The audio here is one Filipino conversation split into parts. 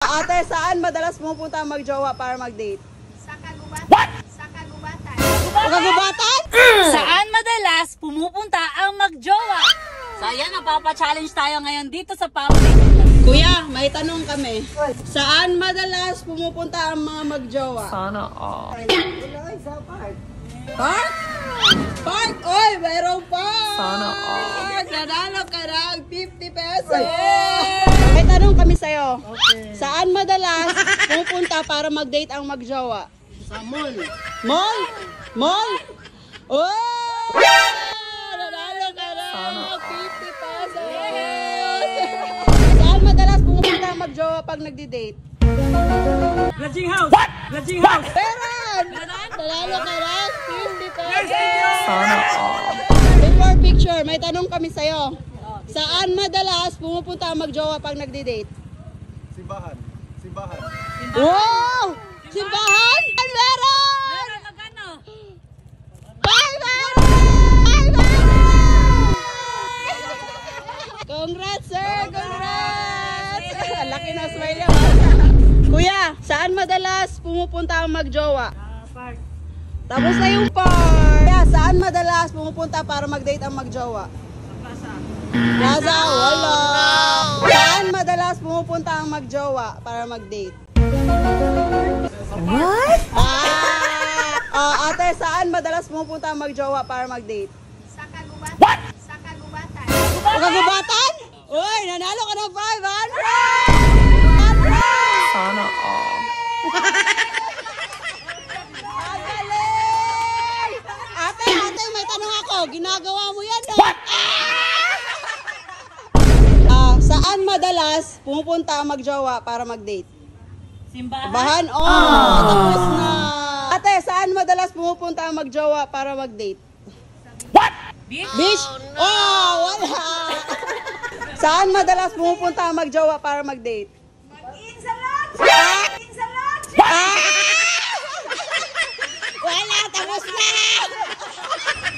Ate, saan madalas pumupunta ang magjowa para mag-date? Sa kagubatan. Sa kagubatan. Kagubatan? Saan madalas pumupunta ang magjowa? So ayan, napapa-challenge tayo ngayon dito sa public. Kuya, may tanong kami. Saan madalas pumupunta ang mga magjowa? Sana all. Park? Park? Oy, mayroong park! Sana all. Nanalo ka ng 50 pesos! May tanong kami sa'yo. Saan madalas pumupunta para mag-date ang magjowa? Sa mall. Mall? Mall? Oh! Nanalo ka ng 50 pesos! Saan madalas pumupunta ang magjowa pag nagdi-date? Lodging house. What? Lodging house. Peran! Nanalo ka ng 50 pesos! Sana all. Before picture, may tanong kami sa'yo. Saan madalas pumupunta ang magjowa pag nagdi-date? Simbahan. Simbahan. Wow! Simbahan? Meron! Magkano? 500! Congrats, sir! Congrats! Ang laki na smile niya. Kuya, saan madalas pumupunta ang magjowa? Park. Tapos na yung park. Kuya, saan madalas pumupunta para mag-date ang magjowa? Plaza. Plaza? Wala. Saan madalas pumupunta ang magjowa para mag-date? What? Ate, saan madalas pumupunta ang magjowa para mag-date? Sa kagubatan. Sa kagubatan. Kagubatan? Uy, nanalo ka ng 500! Sana all. Magaling! Ate, may tanong ako. Ginagawa mo yan, no? Saan madalas pumupunta ang magjowa para mag-date? Simbahan? Bahan? Tapos na. Ate, saan madalas pumupunta ang magjowa para mag-date? Beach? Beach? Oh, wala. Saan madalas pumupunta ang magjowa para mag-date? Wala, tapos na.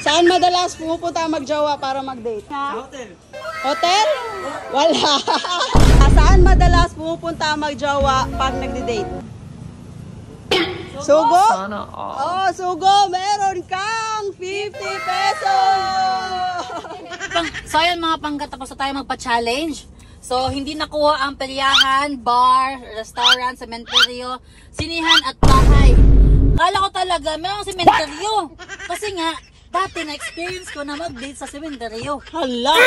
Saan madalas pumupunta ang magjowa para mag-date? Hotel. Hotel? Wala. Saan madalas pumupunta ang magjowa pag nagdi-date? Sugo? Sana all. Oh, sugo, meron kang 50 pesos! So ayun mga pangga, tapos na tayo magpa-challenge. So hindi nakuha ang peryahan, bar, restaurant, sementeryo, sinihan at bahay. Kala ko talaga mayroong sementeryo. Kasi nga, dati na-experience ko na mag-date sa sementeryo. Hala!